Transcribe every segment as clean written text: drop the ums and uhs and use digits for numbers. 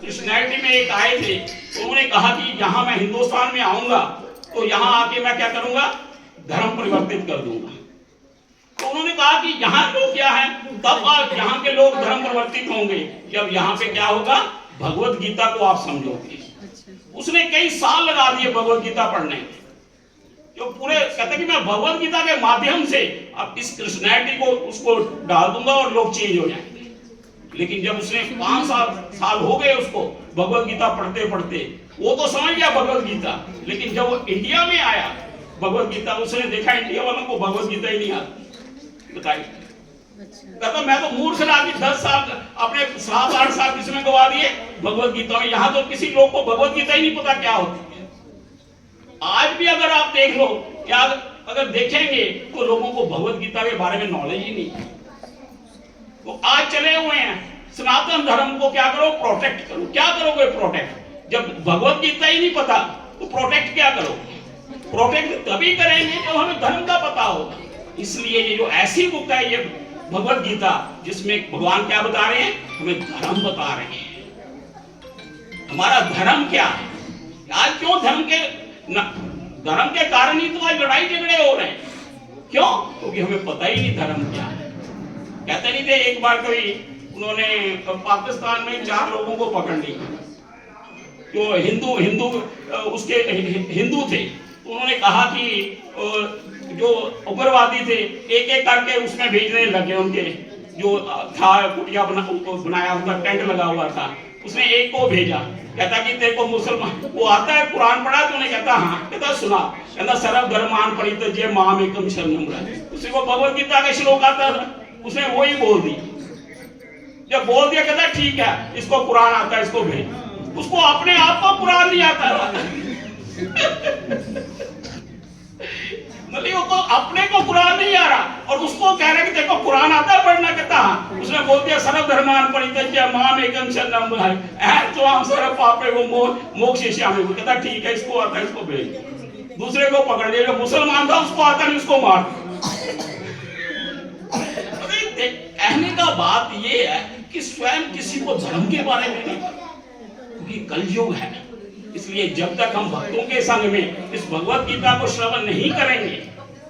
Christianity में एक आए थे, तो उन्होंने कहा कि यहाँ मैं हिंदुस्तान में आऊंगा तो यहाँ आके मैं क्या करूंगा, धर्म परिवर्तित कर दूंगा। तो उन्होंने कहा कि यहाँ लोग क्या है, तब यहाँ के लोग धर्म परिवर्तित होंगे जब यहाँ पे क्या होगा, भगवत गीता को आप समझोगे। उसने कई साल लगा दिए भगवत गीता पढ़ने में, जो पूरे कहते कि मैं भगवत गीता के माध्यम से अब इस क्रिश्चियनिटी को उसको डाल दूंगा और लोग चेंज हो जाएंगे। लेकिन जब उसने 5 साल हो गए उसको भगवत गीता पढ़ते पढ़ते, वो तो समझ गया भगवत गीता, लेकिन जब वो इंडिया में आया भगवत गीता, उसने देखा इंडिया वालों को भगवत गीता ही नहीं आती। बताइए, कहता मैं तो मूर्ख था कि 10 साल अपने 7-8 साल किसमें गवा दिए भगवत गीता में। यहाँ तो किसी लोग को भगवत गीता ही नहीं पता क्या होती है। आज भी अगर आप देख लो, क्या अगर देखेंगे तो लोगों को भगवत गीता के बारे में नॉलेज ही नहीं है। तो आज चले हुए हैं सनातन धर्म को क्या करो, प्रोटेक्ट करो। क्या करोगे प्रोटेक्ट, जब भगवत गीता ही नहीं पता तो प्रोटेक्ट क्या करोगे? प्रोटेक्ट तभी करेंगे जब हमें धर्म का पता होगा। इसलिए ये जो ऐसी बुक है ये भगवत गीता, जिसमें भगवान क्या बता रहे हैं, हमें धर्म बता रहे हैं। हमारा धर्म क्या है? आज क्यों धर्म के कारण ही तो आज लड़ाई झगड़े हो रहे हैं। क्यों? क्योंकि हमें पता ही नहीं धर्म क्या है। कहते नहीं थे, एक बार कोई उन्होंने पाकिस्तान में 4 लोगों को पकड़ लिया जो हिंदू उसके हिंदू थे। तो उन्होंने कहा कि जो उग्रवादी थे एक एक करके उसमें भेजने लगे। उनके जो था कुटिया बनाया हुआ, टेंट लगा हुआ था, उसने एक को भेजा। कहता कि तेरे को मुसलमान वो आता है, कुरान पढ़ा? तो उन्हें कहता हाँ। कहता सुना, कहता सर्व धर्मान परित्यज्य जे माम एकम शरणम रज। उसी को भगवत गीता के श्लोक आता था, उसने वही बोल दी। जब बोल दिया कहता ठीक है, इसको कुरान आता है, इसको भेज। उसको अपने आप को कुरान नहीं आता मतलब को अपने को कुरान नहीं आ रहा, और उसको कह रहे कि देखो कुरान आता है पढ़ना। कहता हाँ। उसने बोल दिया सर्व धर्मान परित्यज्य माम एकम शरणम रज त्वां सर्व पापेभ्यो मोक्षयिष्यामि। कहता ठीक है, इसको आता है, इसको भेज। दूसरे को पकड़ लिया, जो मुसलमान था उसको आता नहीं, उसको मार। कहने का बात ये है कि स्वयं किसी को धर्म के बारे में नहीं पता, क्योंकि कलयुग है। इसलिए जब तक हम भक्तों के संग में इस भगवत गीता को श्रवण नहीं करेंगे,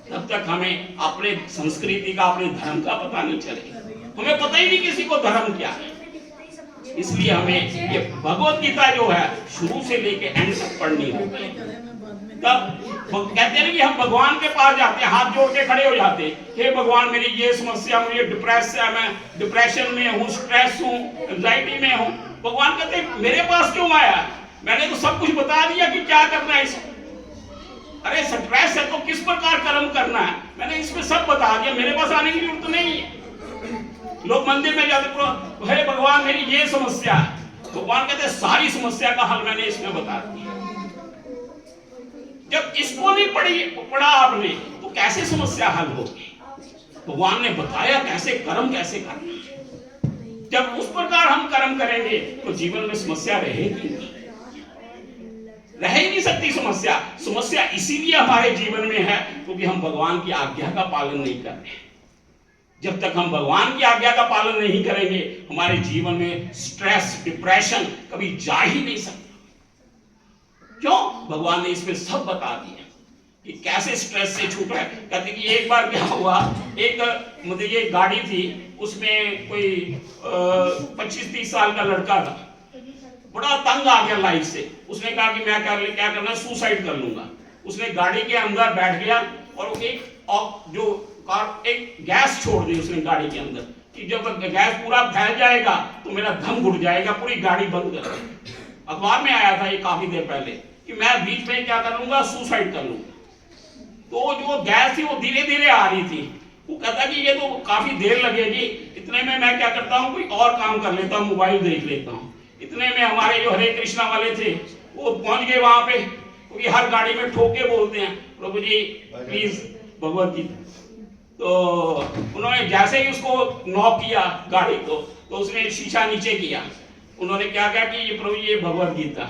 तब तक हमें अपने संस्कृति का, अपने धर्म का पता नहीं चलेगा। हमें पता ही नहीं किसी को धर्म क्या है। इसलिए हमें ये भगवत गीता जो है शुरू से लेके एंड तक पढ़नी होगी। तब कहते हैं कि हम भगवान के पास जाते हैं, हाथ जोड़ के खड़े हो जाते हैं, हे भगवान मेरी ये समस्या, मुझे डिप्रेशन में हूँ, स्ट्रेस हूँ, एंजाइटी में हूँ। भगवान कहते हैं मेरे पास क्यों आया? मैंने तो सब कुछ बता दिया कि क्या करना है इसमें। अरे स्ट्रेस है तो किस प्रकार कर्म करना है, मैंने इसमें सब बता दिया, मेरे पास आने की जरूरत नहीं है। लोग मंदिर में जाते, हे भगवान मेरी ये समस्या है। भगवान कहते सारी समस्या का हल मैंने इसमें बता दिया। जब इसको नहीं पढ़ा आपने तो कैसे समस्या हल होगी? भगवान ने बताया कैसे कर्म कैसे करना है। जब उस प्रकार हम कर्म करेंगे तो जीवन में समस्या रहेगी नहीं, रह ही नहीं सकती समस्या। समस्या इसीलिए हमारे जीवन में है क्योंकि हम भगवान की आज्ञा का पालन नहीं कर रहे। जब तक हम भगवान की आज्ञा का पालन नहीं करेंगे, हमारे जीवन में स्ट्रेस, डिप्रेशन कभी जा ही नहीं सकता। क्यों? भगवान ने इसमें सब बता दिया कि कैसे स्ट्रेस से छूटा है। कहते कि एक बार क्या हुआ, एक मतलब ये गाड़ी थी, उसमें कोई 25-30 साल का लड़का था, बड़ा तंग आ गया लाइफ से। उसने कहा कि मैं क्या करना, सुसाइड कर लूंगा। उसने गाड़ी के अंदर बैठ गया और एक गैस छोड़ दी उसने गाड़ी के अंदर कि जब गैस पूरा फैल जाएगा तो मेरा दम घुट जाएगा, पूरी गाड़ी बंद कर दी। अखबार में आया था ये काफी देर पहले कि मैं बीच में क्या कर लूंगा, सुसाइड कर लूंगा। तो जो गैस थी वो धीरे धीरे आ रही थी। वो कहता कि ये तो काफी देर लगेगी, इतने में मैं क्या करता हूँ, कोई और काम कर लेता हूँ, मोबाइल देख लेता हूँ। इतने में हमारे जो हरे कृष्णा वाले थे वो पहुंच गए वहां पे, क्योंकि हर गाड़ी में ठोके बोलते हैं, प्रभु जी प्लीज भगवत गीता। तो उन्होंने जैसे ही उसको नॉक किया गाड़ी को, तो उसने शीशा नीचे किया। उन्होंने क्या कहा कि ये प्रभु ये भगवत गीता।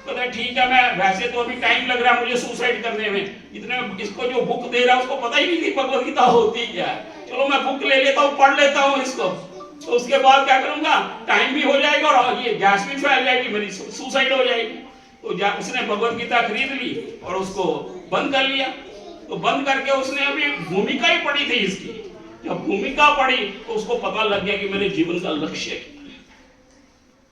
कहता ठीक है, मैं वैसे तो अभी टाइम लग रहा है मुझे सुसाइड करने में, इतने इसको जो बुक दे रहा है उसको पता ही नहीं थी भगवत गीता होती क्या है। चलो मैं बुक ले लेता हूँ, पढ़ लेता हूँ इसको। तो उसके बाद क्या करूंगा, टाइम भी हो जाएगा और ये गैस भी फैल जाएगी, मेरी सुसाइड हो जाएगी। तो उसने भगवत गीता खरीद ली और उसको बंद कर लिया। तो बंद करके उसने अभी भूमिका ही पढ़ी थी इसकी। जब भूमिका पढ़ी तो उसको पता लग गया कि मेरे जीवन का लक्ष्य क्या है।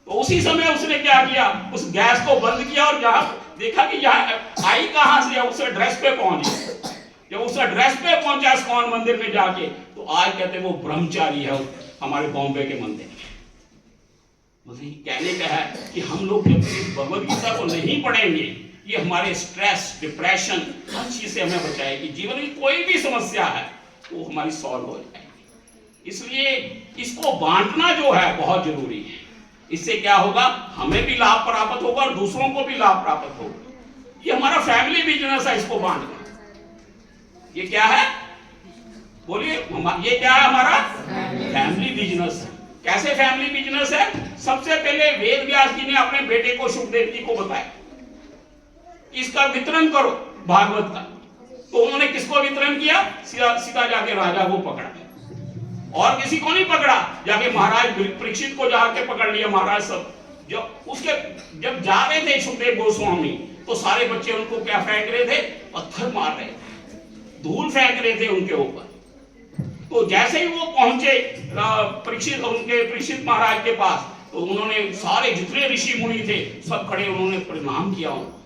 तो उसी समय उसने क्या किया, उस गैस को बंद किया और जहां देखा कि यहाँ आई कहां से, उस एड्रेस पे पहुंच गया। जब उस एड्रेस पे पहुंचा इस्कॉन मंदिर में जाके, तो आज कहते वो ब्रह्मचारी है हमारे बॉम्बे के मंदिर में। मुझे कहने का है कि हम लोग जब भगवत गीता को नहीं पढ़ेंगे, ये हमारे स्ट्रेस, डिप्रेशन, हर चीज से हमें बचाएगी। जीवन में कोई भी समस्या है वो हमारी सॉल्व हो जाएगी। इसलिए इसको बांटना जो है बहुत जरूरी है। इससे क्या होगा, हमें भी लाभ प्राप्त होगा और दूसरों को भी लाभ प्राप्त होगा। ये हमारा फैमिली बिजनेस है, इसको बांटना। ये क्या है, बोलिए, ये क्या है, हमारा फैमिली बिजनेस है। कैसे फैमिली बिजनेस है? सबसे पहले वेद व्यास जी ने अपने बेटे को सुखदेव जी को बताया, इसका वितरण करो भागवत का। तो उन्होंने किसको वितरण किया? सीधा जाके राजा को पकड़ा, और किसी को नहीं पकड़ा। जाके महाराज परीक्षित को जाके पकड़ लिया महाराज सब। जब जा रहे थे सुखदेव गोस्वामी, तो सारे बच्चे उनको क्या फेंक रहे थे? पत्थर मार रहे थे, धूल फेंक रहे थे उनके ऊपर। तो जैसे ही वो पहुंचे परीक्षित महाराज के पास, तो उन्होंने सारे जितने ऋषि मुनि थे सब खड़े, उन्होंने प्रणाम किया उनको।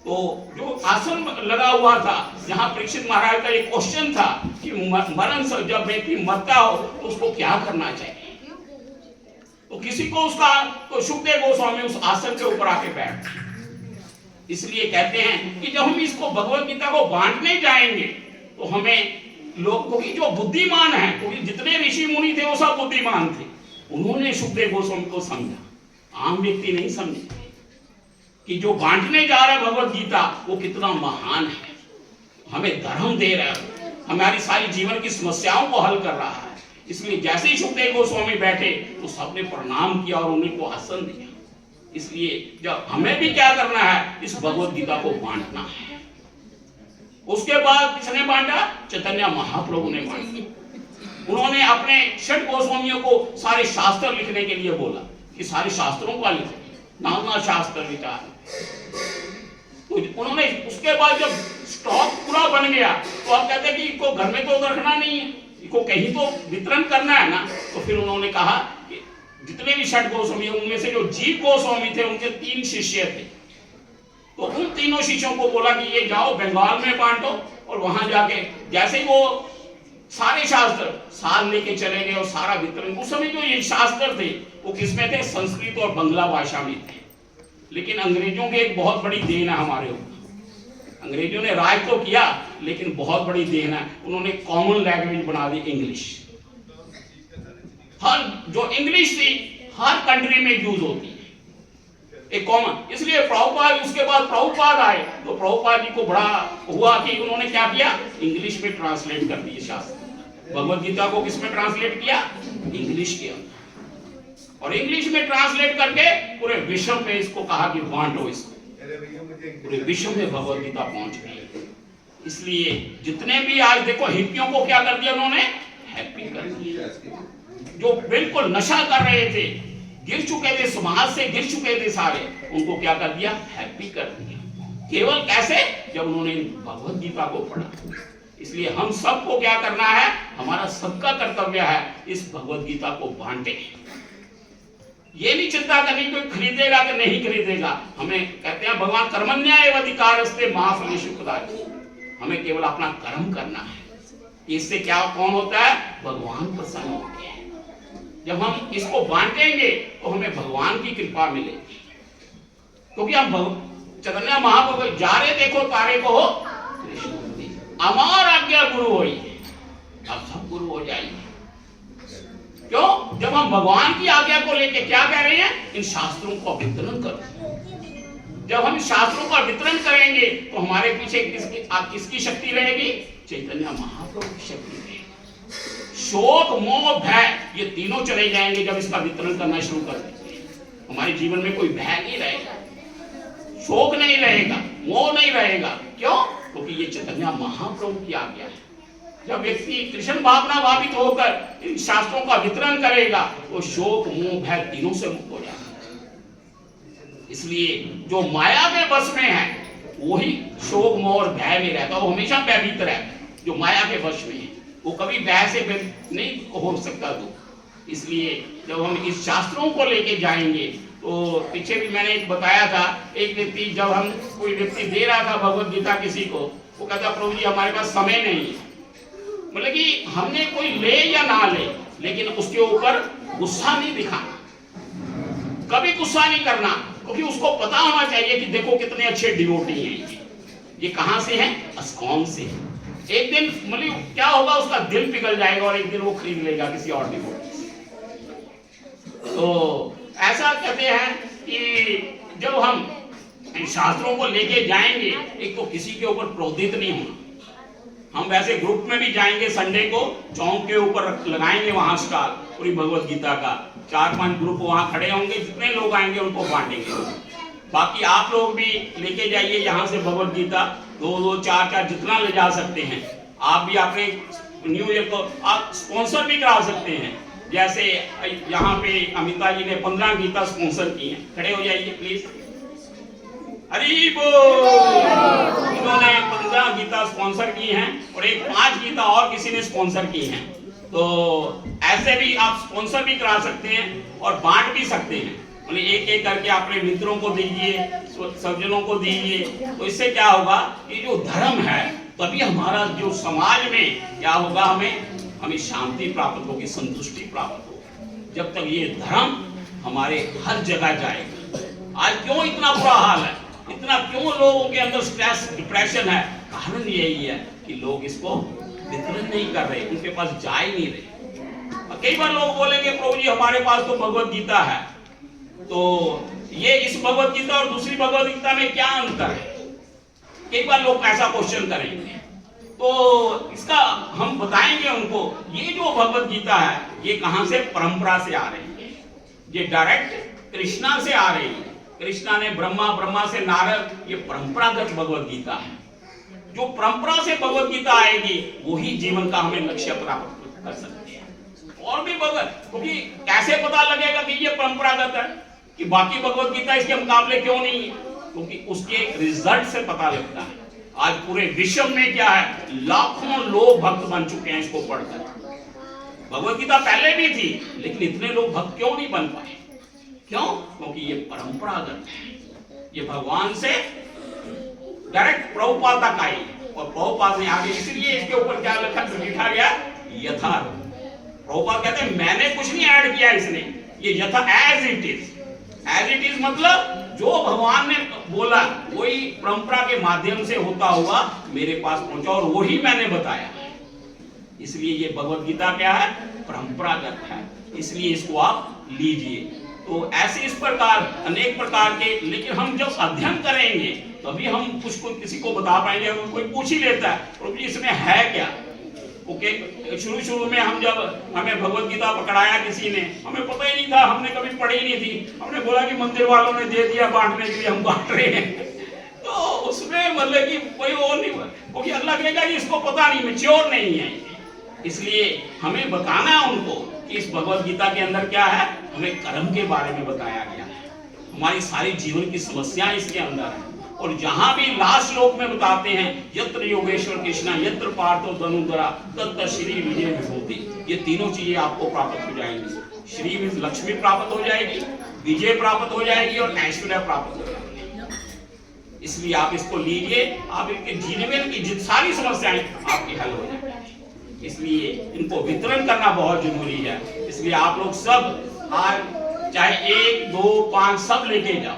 तो जो आसन लगा हुआ था, जहां परीक्षित महाराज का एक क्वेश्चन था कि मरण से जब व्यक्ति मरता हो तो उसको क्या करना चाहिए, तो किसी को उसका, तो सुखदेव गोस्वामी उस आसन के ऊपर आके बैठ। इसलिए कहते हैं कि जब हम इसको भगवत गीता को बांटने जाएंगे तो हमें लोगों की जो बुद्धिमान है, क्योंकि जितने ऋषि मुनि थे वो सब बुद्धिमान थे, उन्होंने सुखदेव गोस्वामी को समझा। आम व्यक्ति नहीं समझे कि जो बांटने जा रहा है भगवत गीता वो कितना महान है, हमें धर्म दे रहा है, हमारी सारी जीवन की समस्याओं को हल कर रहा है। इसलिए जैसे ही सुखदेव गोस्वामी बैठे तो सबने प्रणाम किया और उन्हीं को आसन दिया। इसलिए जब हमें भी क्या करना है, इस भगवत गीता को बांटना है। उसके बाद किसने बांटा? चैतन्य महाप्रभु ने बांटा। उन्होंने अपने 6 गोस्वामियों को सारे शास्त्र लिखने के लिए बोला कि सारे शास्त्रों का लिखे, नाना शास्त्र लिखा है। तो उन्होंने उसके बाद जब स्टॉक पूरा बन गया, तो आप कहते हैं कि इनको घर में तो रखना नहीं है, इनको कहीं तो वितरण करना है ना। तो फिर उन्होंने कहा कि जितने भी 6 गोस्वामी, उनमें से जो जीव गोस्वामी थे उनके 3 शिष्य थे, तो उन तीनों शिष्यों को बोला कि ये जाओ बंगाल में बांटो, और वहां जाके जैसे ही वो सारे शास्त्र साल लेके चले गए और सारा वितरण। उस समय जो ये शास्त्र थे वो किसमें थे? संस्कृत और बांग्ला भाषा में थे। लेकिन अंग्रेजों की एक बहुत बड़ी देन है हमारे ऊपर। अंग्रेजों ने राज तो किया, लेकिन बहुत बड़ी देन है, उन्होंने कॉमन लैंग्वेज बना दी इंग्लिश। हर जो इंग्लिश थी हर कंट्री में यूज होती है, एक कॉमन। इसलिए प्रभुपाद, उसके बाद प्रभुपाद आए, तो प्रभुपाद जी को बड़ा हुआ कि उन्होंने क्या किया? इंग्लिश में ट्रांसलेट कर दिए शास्त्र। भगवत गीता को किस में ट्रांसलेट किया? इंग्लिश के अंदर। और इंग्लिश में ट्रांसलेट करके पूरे विश्व में इसको कहा कि बांटो इसको। पूरे विश्व में भगवत गीता पहुंच गई। इसलिए जितने भी आज देखो हिप्पियों को क्या कर दिया उन्होंने? हैप्पी कर दिया। जो बिल्कुल नशा कर रहे थे, गिर चुके थे, समाज से गिर चुके थे सारे, उनको क्या कर दिया? हैप्पी कर दिया। केवल कैसे? जब उन्होंने भगवत गीता को पढ़ा। इसलिए हम सबको क्या करना है? हमारा सबका कर्तव्य है इस भगवत गीता को बांटे। ये नहीं चिंता करनी कोई खरीदेगा कि नहीं खरीदेगा। हमें कहते हैं भगवान कर्मण्येव अधिकारस्ते मा फलेषु कदाचित्। हमें केवल अपना कर्म करना है। इससे क्या कौन होता है? भगवान प्रसन्न होते हैं। जब हम इसको बांटेंगे तो हमें भगवान की कृपा मिलेगी, क्योंकि हम चैतन्य महाप्रभु जा रहे देखो तारे को हो अमार आज्ञा गुरु होई, अब सब गुरु हो जाएंगे। क्यों? जब हम भगवान की आज्ञा को लेके क्या कह रहे हैं? इन शास्त्रों का वितरण करो। जब हम शास्त्रों का वितरण करेंगे तो हमारे पीछे किसकी शक्ति रहेगी? चैतन्य महाप्रभु की शक्ति रहेगी। शोक, मोह, भय, ये तीनों चले जाएंगे जब इसका वितरण करना शुरू कर देंगे। हमारे जीवन में कोई भय नहीं रहेगा, शोक नहीं रहेगा, मोह नहीं रहेगा। क्यों? क्योंकि ये चैतन्य महाप्रभु की आज्ञा है। जब व्यक्ति कृष्ण भावना भावित होकर इन शास्त्रों का वितरण करेगा तो शोक मोह भय तीनों से मुक्त हो जाएगा। इसलिए जो माया के बस में है वही शोक मोह और भय में रहता है, वो हमेशा भयभीत रहता है। जो माया के वश में है वो कभी भय से नहीं हो सकता। तो इसलिए जब हम इस शास्त्रों को लेके जाएंगे तो पीछे भी मैंने एक बताया था, एक व्यक्ति जब हम कोई व्यक्ति दे रहा था भगवत गीता किसी को, वो कहता प्रभु जी हमारे पास समय नहीं है। मतलब कि हमने कोई ले या ना ले, लेकिन उसके ऊपर गुस्सा नहीं दिखाना, कभी गुस्सा नहीं करना, क्योंकि उसको पता होना चाहिए कि देखो कितने अच्छे डिवोटी हैं ये कहां से हैं, अस्कॉन से। एक दिन मतलब क्या होगा, उसका दिल पिघल जाएगा और एक दिन वो खरीद लेगा किसी और डिवोटी से। तो ऐसा कहते हैं कि जब हम शास्त्रों को लेके जाएंगे, एक तो किसी के ऊपर क्रोधित नहीं होना। हम वैसे ग्रुप में भी जाएंगे, संडे को चौक के ऊपर लगाएंगे वहां स्टॉल पूरी भगवत गीता का, 4-5 ग्रुप वहां खड़े होंगे, जितने लोग आएंगे उनको बांटेंगे। बाकी आप लोग भी लेके जाइए यहाँ से भगवत गीता, 2-2, 4-4 जितना ले जा सकते हैं। आप भी अपने न्यू ईयर को आप स्पॉन्सर भी करा सकते हैं। जैसे यहाँ पे अमिता जी ने 15 गीता स्पॉन्सर की हैं, खड़े हो जाइए प्लीज। हरि बोल। इन्होंने 15 गीता स्पॉन्सर की हैं और एक 5 गीता और किसी ने स्पॉन्सर की हैं। तो ऐसे भी आप स्पॉन्सर भी करा सकते हैं और बांट भी सकते हैं। मतलब एक एक करके अपने मित्रों को दीजिए, सज्जनों को दीजिए। तो इससे क्या होगा, ये जो धर्म है तभी हमारा जो समाज में क्या होगा, हमें शांति प्राप्त होगी, संतुष्टि प्राप्त होगी। जब तक ये धर्म हमारे हर जगह जाएगा। आज क्यों इतना बुरा हाल है, इतना क्यों लोगों के अंदर स्ट्रेस डिप्रेशन है, कारण यही है कि लोग इसको वितरण नहीं कर रहे, उनके पास जा ही नहीं रहे। कई बार लोग बोलेंगे प्रभु जी हमारे पास तो भगवत गीता है, तो ये इस भगवत गीता और दूसरी भगवत गीता में क्या अंतर है? कई बार लोग ऐसा क्वेश्चन करेंगे, तो इसका हम बताएंगे उनको। ये जो भगवत गीता है ये कहां से, परंपरा से आ रही है, ये डायरेक्ट कृष्णा से आ रही है। कृष्णा ने ब्रह्मा, ब्रह्मा से नारद, ये परंपरागत भगवत गीता है। जो परंपरा से भगवत गीता आएगी वही जीवन का हमें लक्ष्य प्राप्त कर सकते हैं। और भी भगवत, क्योंकि कैसे पता लगेगा कि ये परंपरागत है, कि बाकी भगवत गीता इसके मुकाबले क्यों नहीं है? क्योंकि उसके रिजल्ट से पता लगता है। आज पूरे विश्व में क्या है, लाखों लोग भक्त बन चुके हैं इसको पढ़कर। भगवत गीता पहले भी थी, लेकिन इतने लोग भक्त क्यों नहीं बन पाए? क्यों? क्योंकि ये परंपरागत है, ये भगवान से डायरेक्ट प्रभुपाद तक आई और प्रभुपाद ने आगे, इसलिए इसके ऊपर क्या लिखा गया, यथार्थ। प्रभुपाद कहते हैं मैंने कुछ नहीं ऐड किया, इसने ये यथा as it is. As it is मतलब जो भगवान ने बोला वही परंपरा के माध्यम से होता हुआ मेरे पास पहुंचा और वही मैंने बताया। इसलिए ये भगवत गीता क्या है, परंपरागत है, इसलिए इसको आप लीजिए। तो ऐसे इस प्रकार अनेक प्रकार के, लेकिन हम जब अध्ययन करेंगे तभी हम कुछ को किसी को बता पाएंगे। कोई पूछ ही लेता है प्रभु जी इसमें है क्या, ओके। शुरू में हम जब हमें भगवत गीता पकड़ाया किसी ने, हमें पता ही नहीं था, हमने कभी पढ़ी नहीं थी, हमने बोला कि मंदिर वालों ने दे दिया बांटने के लिए, हम बांट रहे हैं। तो उसमें मतलब कि कोई और नहीं, क्योंकि अल्लाह कहेगा कि इसको पता नहीं, मैच्योर नहीं है। इसलिए हमें बताना है उनको कि इस भगवत गीता के अंदर क्या है, हमें कर्म के बारे में बताया गया है, हमारी सारी जीवन की समस्याएं इसके अंदर है। और जहां भी लास्ट श्लोक में बताते हैं यत्र योगेश्वर कृष्णा यत्र पार्थो धनुधरा तत्र श्री विजय विभूति, ये तीनों चीजें आपको प्राप्त हो जाएंगी। श्री में लक्ष्मी प्राप्त हो जाएगी, विजय प्राप्त हो जाएगी और ऐश्वर्य प्राप्त हो जाएगी। इसलिए आप इसको लीजिए, आप इनके जीवन की सारी समस्याएं आपकी हल हो जाएगी। इसलिए इनको वितरण करना बहुत जरूरी है। इसलिए आप लोग सब आज चाहे 1, 2, 5 सब लेके जाओ,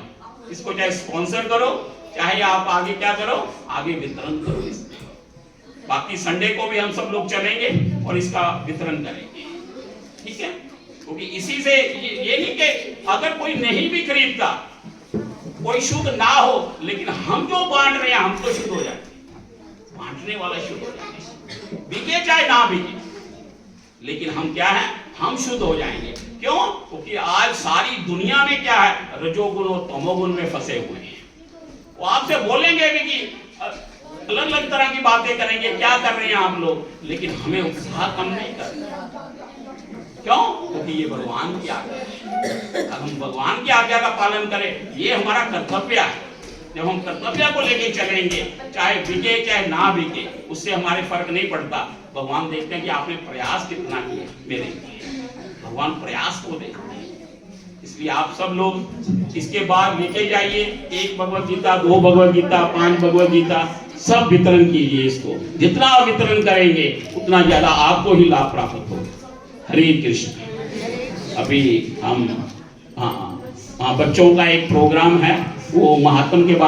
इसको चाहे स्पॉन्सर करो, चाहे आप आगे क्या करो, आगे वितरण करो इसमें। बाकी संडे को भी हम सब लोग चलेंगे और इसका वितरण करेंगे, ठीक है। क्योंकि इसी से ये नहीं कि अगर कोई नहीं भी खरीदता, कोई शुद्ध ना हो, लेकिन हम जो बांट रहे हैं हम तो शुद्ध हो जाते, बांटने वाला शुद्ध हो जाए, बिके चाहे ना बिके, लेकिन हम क्या है, हम शुद्ध हो जाएंगे। क्यों? क्योंकि आज सारी दुनिया में क्या है, रजोगुण और तमोगुण में फंसे हुए हैं। वो आपसे बोलेंगे भी कि अलग अलग तरह की बातें करेंगे, क्या कर रहे हैं आप लोग, लेकिन हमें उत्साह कम नहीं करना। क्यों? क्योंकि ये भगवान की आज्ञा है। अब हम भगवान की आज्ञा का पालन करें, ये हमारा कर्तव्य है। जब हम कर्तव्य को लेके चलेंगे, चाहे बिके चाहे ना बिके, उससे हमारे फर्क नहीं पड़ता। भगवान देखते हैं कि आपने प्रयास कितना किया मेरे लिए, भगवान प्रयास को देखते हैं। इसलिए आप सब लोग इसके बाद लेके जाइए 1 भगवत गीता, 2 भगवत गीता, 5 भगवत गीता, सब वितरण कीजिए। इसको जितना आप वितरण करेंगे उतना ज्यादा आपको ही लाभ प्राप्त होगा। हरे कृष्ण। अभी हम हाँ बच्चों का एक प्रोग्राम है, वो महात्म के बारे